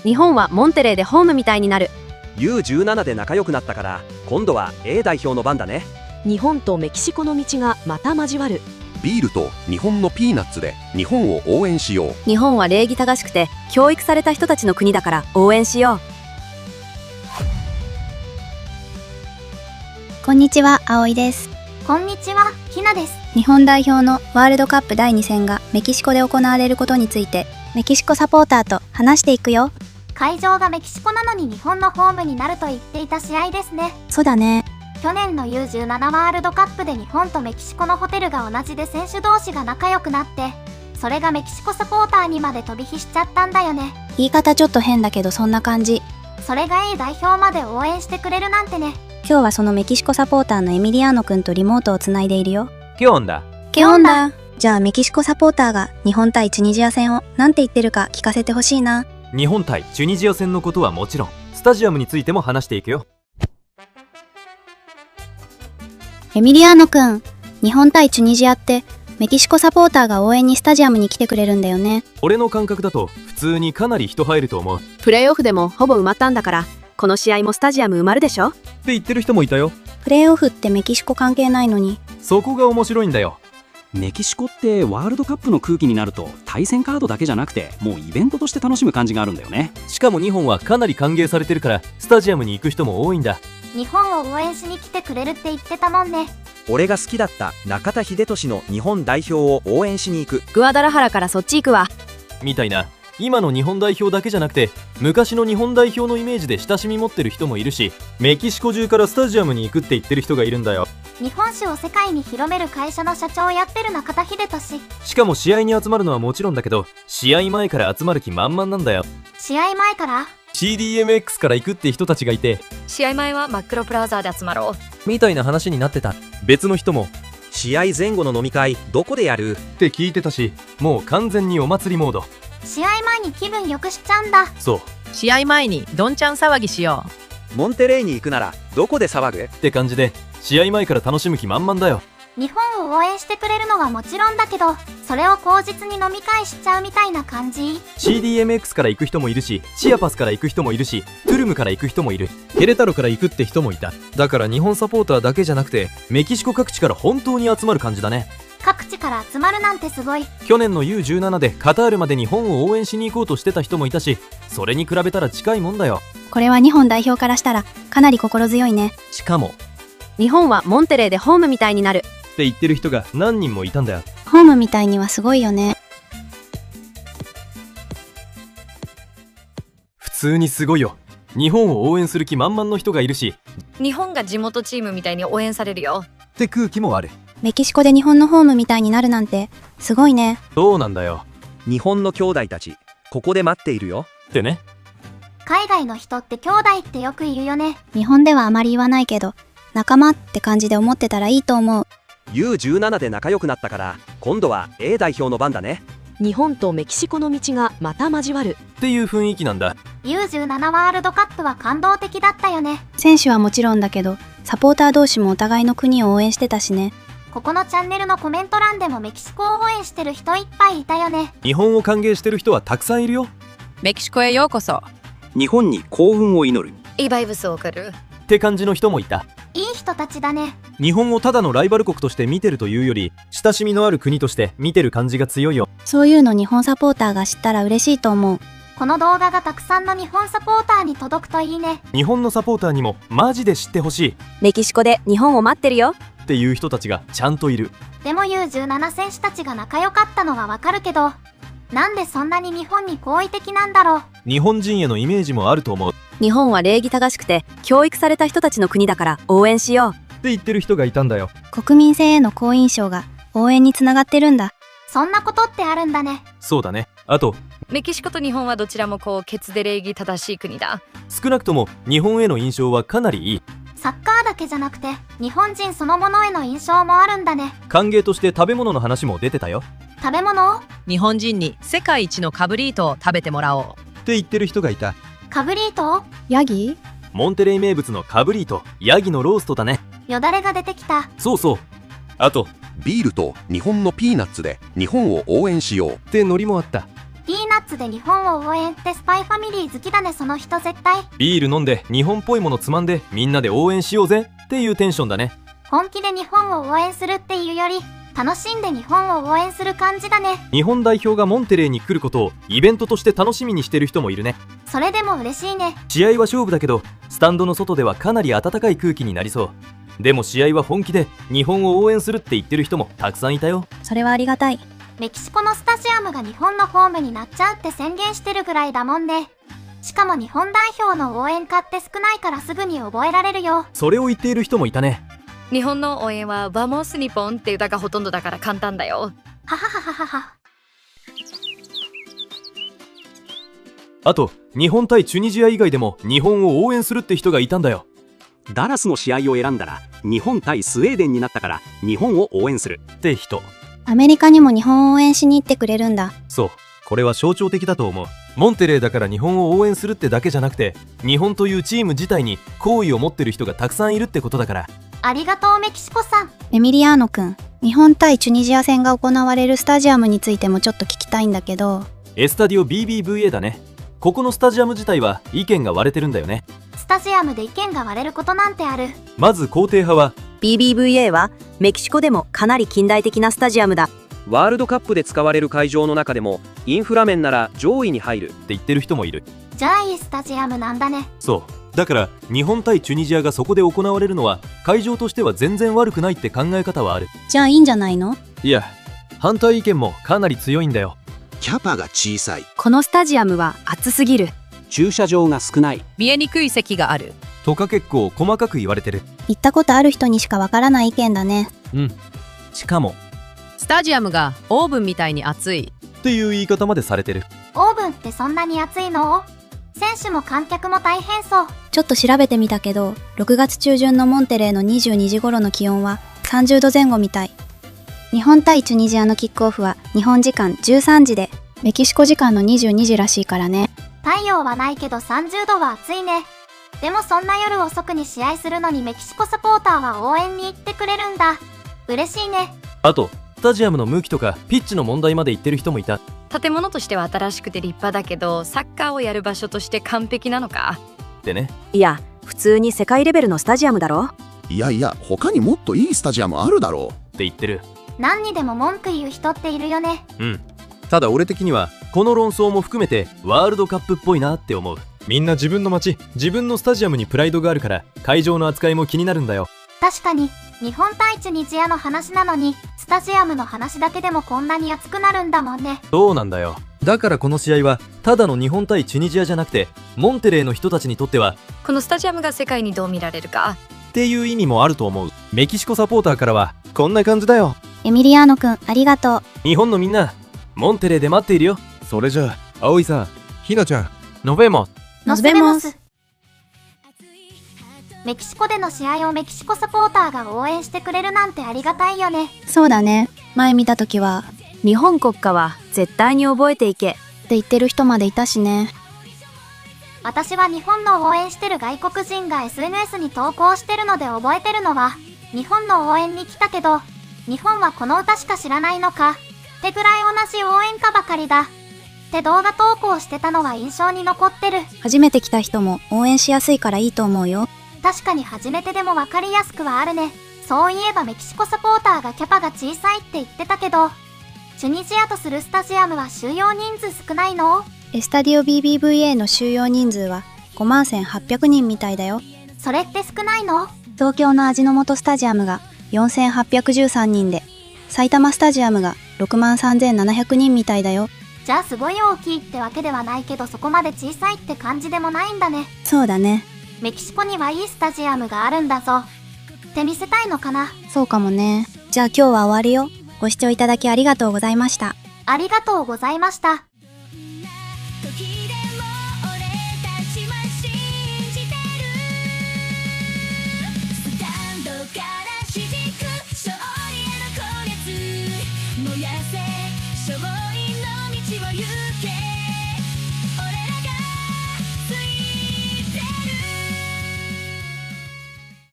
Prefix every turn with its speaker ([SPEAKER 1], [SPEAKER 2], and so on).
[SPEAKER 1] 日本はモンテレーでホームみたいになる。
[SPEAKER 2] U17 で仲良くなったから今度は A 代表の番だね。
[SPEAKER 3] 日本とメキシコの道がまた交わる。
[SPEAKER 4] ビールと日本のピーナッツで日本を応援しよう。
[SPEAKER 1] 日本は礼儀正しくて教育された人たちの国だから応援しよう。
[SPEAKER 5] こんにちは、葵です。
[SPEAKER 6] こんにちは、ひなです。
[SPEAKER 5] 日本代表のワールドカップ第2戦がメキシコで行われることについて、メキシコサポーターと話していくよ。
[SPEAKER 6] 会場がメキシコなのに日本のホームになると言っていた試合ですね。
[SPEAKER 5] そうだね。
[SPEAKER 6] 去年の U17 ワールドカップで日本とメキシコのホテルが同じで選手同士が仲良くなって、それがメキシコサポーターにまで飛び火しちゃったんだよね。
[SPEAKER 5] 言い方ちょっと変だけどそんな感じ。
[SPEAKER 6] それが A 代表まで応援してくれるなんてね。
[SPEAKER 5] 今日はそのメキシコサポーターのエミリアーノくんとリモートをつないでいるよ。
[SPEAKER 7] ¿Qué onda?
[SPEAKER 5] ¿Qué onda? じゃあメキシコサポーターが日本対チュニジア戦をなんて言ってるか聞かせてほしいな。
[SPEAKER 7] 日本対チュニジア戦のことはもちろん、スタジアムについても話していくよ。
[SPEAKER 5] エミリアーノくん、日本対チュニジアってメキシコサポーターが応援にスタジアムに来てくれるんだよね。
[SPEAKER 7] 俺の感覚だと普通にかなり人入ると思う。っ
[SPEAKER 1] プレーオフでもほぼ埋まったんだから、この試合もスタジアム埋まるでしょ。
[SPEAKER 7] て言ってる人もいたよ。
[SPEAKER 5] プレーオフってメキシコ関係ないのに。
[SPEAKER 7] そこが面白いんだよ。
[SPEAKER 8] メキシコってワールドカップの空気になると対戦カードだけじゃなくてもうイベントとして楽しむ感じがあるんだよね。
[SPEAKER 7] しかも日本はかなり歓迎されてるからスタジアムに行く人も多いんだ。
[SPEAKER 6] 日本を応援しに来てくれるって言ってたもんね。
[SPEAKER 2] 俺が好きだった中田英寿の日本代表を応援しに行く。
[SPEAKER 1] グアダラハラからそっち行くわ。
[SPEAKER 7] みたいな、今の日本代表だけじゃなくて昔の日本代表のイメージで親しみ持ってる人もいるし、メキシコ中からスタジアムに行くって言ってる人がいるんだよ。
[SPEAKER 6] 日本酒を世界に広める会社の社長をやってる中田英寿。
[SPEAKER 7] しかも試合に集まるのはもちろんだけど、試合前から集まる気満々なんだよ。
[SPEAKER 6] 試合前から
[SPEAKER 7] CDMX から行くって人たちがいて、
[SPEAKER 3] 試合前は真っ黒プラザで集まろう
[SPEAKER 7] みたいな話になってた。別の人も
[SPEAKER 2] 試合前後の飲み会どこでやる
[SPEAKER 7] って聞いてたし、もう完全にお祭りモード。
[SPEAKER 6] 試合前に気分良くしちゃうんだ。
[SPEAKER 7] そう、
[SPEAKER 9] 試合前にどんちゃん騒ぎしよ
[SPEAKER 2] モンテレーに行くならどこで騒ぐ
[SPEAKER 7] って感じで、試合前から楽しむ気満々だよ。
[SPEAKER 6] 日本を応援してくれるのはもちろんだけど、それを口実に飲み会しちゃうみたいな感じ。
[SPEAKER 7] CDMX から行く人もいるし、チアパスから行く人もいるし、トゥルムから行く人もいる。ケレタロから行くって人もいた。だから日本サポーターだけじゃなくてメキシコ各地から本当に集まる感じだね。
[SPEAKER 6] 各地から集まるなんてすごい。
[SPEAKER 7] 去年の U17 でカタールまで日本を応援しに行こうとしてた人もいたし、それに比べたら近いもんだよ。
[SPEAKER 5] これは日本代表からしたらかなり心強いね。
[SPEAKER 7] しかも
[SPEAKER 1] 日本はモンテレーでホームみたいになる
[SPEAKER 7] って言ってる人が何人もいたんだよ。
[SPEAKER 5] ホームみたいにはすごいよね。
[SPEAKER 7] 普通にすごいよ。日本を応援する気満々の人がいるし、
[SPEAKER 3] 日本が地元チームみたいに応援されるよ
[SPEAKER 7] って空気もある。
[SPEAKER 5] メキシコで日本のホームみたいになるなんてすごいね。
[SPEAKER 7] そうなんだよ。
[SPEAKER 2] 日本の兄弟たちここで待っているよ
[SPEAKER 7] ってね。
[SPEAKER 6] 海外の人って兄弟ってよくいるよね。
[SPEAKER 5] 日本ではあまり言わないけど、仲間って感じで思ってたらいいと思う。
[SPEAKER 2] U17 で仲良くなったから今度は A 代表の番だね。
[SPEAKER 3] 日本とメキシコの道がまた交わる
[SPEAKER 7] っていう雰囲気なんだ。
[SPEAKER 6] U17 ワールドカップは感動的だったよね。
[SPEAKER 5] 選手はもちろんだけど、サポーター同士もお互いの国を応援してたしね。
[SPEAKER 6] ここのチャンネルのコメント欄でもメキシコを応援してる人いっぱいいたよね。
[SPEAKER 7] 日本を歓迎してる人はたくさんいるよ。
[SPEAKER 9] う。メキシコへようこそ。
[SPEAKER 8] 日本に幸運を祈る。
[SPEAKER 3] いいバイブスを送る
[SPEAKER 7] って感じの人もいた。
[SPEAKER 6] いい人たちだね。
[SPEAKER 7] 日本をただのライバル国として見てるというより、親しみのある国として見てる感じが強いよ。
[SPEAKER 5] そういうの日本サポーターが知ったら嬉しいと思う。
[SPEAKER 6] この動画がたくさんの日本サポーターに届くといいね。
[SPEAKER 7] 日本のサポーターにもマジで知ってほしい
[SPEAKER 1] メキシコで日本を待ってるよ
[SPEAKER 7] っていう人たちがちゃんといる。
[SPEAKER 6] でも U17 選手たちが仲良かったのはわかるけど、なんでそんなに日本に好意的なんだろう。
[SPEAKER 7] 日本人へのイメージもあると思う。
[SPEAKER 1] 日本は礼儀正しくて教育された人たちの国だから応援しよう
[SPEAKER 7] って言ってる人がいたんだよ。
[SPEAKER 5] 国民性への好印象が応援につながってるんだ。
[SPEAKER 6] そんなことってあるんだね。
[SPEAKER 7] そうだね。あと
[SPEAKER 3] メキシコと日本はどちらもケツで礼儀正しい国だ。
[SPEAKER 7] 少なくとも日本への印象はかなりいい。
[SPEAKER 6] サッカーだけじゃなくて日本人そのものへの印象もあるんだね。
[SPEAKER 7] 歓迎として食べ物の話も出てたよ。
[SPEAKER 6] 食べ物？
[SPEAKER 9] 日本人に世界一のカブリートを食べてもらおう
[SPEAKER 7] って言ってる人がいた。
[SPEAKER 6] カブリート？
[SPEAKER 5] ヤギ？
[SPEAKER 7] モンテレイ名物のカブリート、ヤギのローストだね。
[SPEAKER 6] よだれが出てきた。
[SPEAKER 7] そうそう。あと
[SPEAKER 4] ビールと日本のピーナッツで日本を応援しよう
[SPEAKER 7] ってノリもあった。
[SPEAKER 6] ピーナッツで日本を応援ってスパイファミリー好きだね、その人絶対。
[SPEAKER 7] ビール飲んで日本っぽいものつまんでみんなで応援しようぜっていうテンションだね。
[SPEAKER 6] 本気で日本を応援するっていうより、楽しんで日本を応援する感じだね。
[SPEAKER 7] 日本代表がモンテレーに来ることをイベントとして楽しみにしてる人もいるね。
[SPEAKER 6] それでも嬉しいね。
[SPEAKER 7] 試合は勝負だけど、スタンドの外ではかなり暖かい空気になりそう。でも試合は本気で日本を応援するって言ってる人もたくさんいたよ。
[SPEAKER 5] それはありがたい。
[SPEAKER 6] メキシコのスタジアムが日本のホームになっちゃうって宣言してるぐらいだもんね。しかも日本代表の応援歌って少ないからすぐに覚えられるよ。
[SPEAKER 7] それを言っている人もいたね。
[SPEAKER 3] 日本の応援はバモスニポンって歌がほとんどだから簡単だよ。
[SPEAKER 6] はははははは。
[SPEAKER 7] あと日本対チュニジア以外でも日本を応援するって人がいたんだよ。
[SPEAKER 8] ダラスの試合を選んだら日本対スウェーデンになったから日本を応援する
[SPEAKER 7] って人。
[SPEAKER 5] アメリカにも日本を応援しに行ってくれるんだ。
[SPEAKER 7] そう、これは象徴的だと思う。モンテレーだから日本を応援するってだけじゃなくて、日本というチーム自体に好意を持ってる人がたくさんいるってことだから。
[SPEAKER 6] ありがとうメキシコさん。
[SPEAKER 5] エミリアーノくん、日本対チュニジア戦が行われるスタジアムについてもちょっと聞きたいんだけど。
[SPEAKER 7] エスタディオ BBVA だね。ここのスタジアム自体は意見が割れてるんだよね。
[SPEAKER 6] スタジアムで意見が割れることなんてある？
[SPEAKER 7] まず肯定派は
[SPEAKER 1] BBVA はメキシコでもかなり近代的なスタジアムだ。
[SPEAKER 2] ワールドカップで使われる会場の中でもインフラ面なら上位に入る
[SPEAKER 7] って言ってる人もいる。
[SPEAKER 6] じゃあいいスタジアムなんだね。
[SPEAKER 7] そう、だから日本対チュニジアがそこで行われるのは会場としては全然悪くないって考え方はある。
[SPEAKER 5] じゃあいいんじゃないの？
[SPEAKER 7] いや、反対意見もかなり強いんだよ。
[SPEAKER 10] キャパが小さい。
[SPEAKER 1] このスタジアムは暑すぎる。
[SPEAKER 8] 駐車場が少ない。
[SPEAKER 9] 見えにくい席がある。
[SPEAKER 7] とか結構細かく言われてる。
[SPEAKER 5] 行ったことある人にしかわからない意見だね。
[SPEAKER 7] うん。しかも
[SPEAKER 9] スタジアムがオーブンみたいに暑い
[SPEAKER 7] っていう言い方までされてる。
[SPEAKER 6] オーブンってそんなに暑いの？選手も観客も大変そう。
[SPEAKER 5] ちょっと調べてみたけど、6月中旬のモンテレーの22時頃の気温は30度前後みたい。日本対チュニジアのキックオフは日本時間13時で、メキシコ時間の22時らしいからね。
[SPEAKER 6] 太陽はないけど30度は暑いね。でもそんな夜遅くに試合するのにメキシコサポーターは応援に行ってくれるんだ。嬉しいね。
[SPEAKER 7] あとスタジアムの向きとかピッチの問題まで言ってる人もいた。
[SPEAKER 3] 建物としては新しくて立派だけど、サッカーをやる場所として完璧なのか
[SPEAKER 7] ってね。
[SPEAKER 1] いや、普通に世界レベルのスタジアムだろ。
[SPEAKER 10] いやいや、他にもっといいスタジアムあるだろう
[SPEAKER 7] って言ってる。
[SPEAKER 6] 何にでも文句言う人っているよね。
[SPEAKER 7] うん。ただ俺的にはこの論争も含めてワールドカップっぽいなって思う。みんな自分の街、自分のスタジアムにプライドがあるから会場の扱いも気になるんだよ。
[SPEAKER 6] 確かに日本対チュニジアの話なのにスタジアムの話だけでもこんなに熱くなるんだもんね。
[SPEAKER 7] そうなんだよ。だからこの試合はただの日本対チュニジアじゃなくて、モンテレーの人たちにとっては
[SPEAKER 3] このスタジアムが世界にどう見られるか
[SPEAKER 7] っていう意味もあると思う。メキシコサポーターからはこんな感じだよ。
[SPEAKER 5] エミリアーノくん、ありがとう。
[SPEAKER 7] 日本のみんな、モンテレーで待っているよ。
[SPEAKER 11] それじゃあ、葵さん、ひなちゃん、
[SPEAKER 7] ノベモス。
[SPEAKER 6] ノスベモス。メキシコでの試合をメキシコサポーターが応援してくれるなんてありがたいよね。
[SPEAKER 5] そうだね。前見た時は
[SPEAKER 1] 日本国歌は絶対に覚えていけ
[SPEAKER 5] って言ってる人までいたしね。
[SPEAKER 6] 私は日本の応援してる外国人が SNS に投稿してるので覚えてるのは、日本の応援に来たけど日本はこの歌しか知らないのかってぐらい同じ応援歌ばかりだって動画投稿してたのは印象に残ってる。
[SPEAKER 5] 初めて来た人も応援しやすいからいいと思うよ。
[SPEAKER 6] 確かに初めてでも分かりやすくはあるね。そういえばメキシコサポーターがキャパが小さいって言ってたけど、チュニジアとするスタジアムは収容人数少ないの？
[SPEAKER 5] エスタディオ BBVA の収容人数は51,800人みたいだよ。
[SPEAKER 6] それって少ないの？
[SPEAKER 5] 東京の味の素スタジアムが4,813人で、埼玉スタジアムが63,700人みたいだよ。
[SPEAKER 6] じゃあすごい大きいってわけではないけど、そこまで小さいって感じでもないんだね。
[SPEAKER 5] そうだね。
[SPEAKER 6] メキシコにはいいスタジアムがあるんだぞって見せたいのかな。
[SPEAKER 5] そうかもね。じゃあ今日は終わるよ。ご視聴いただきありがとうございました。
[SPEAKER 6] ありがとうございました。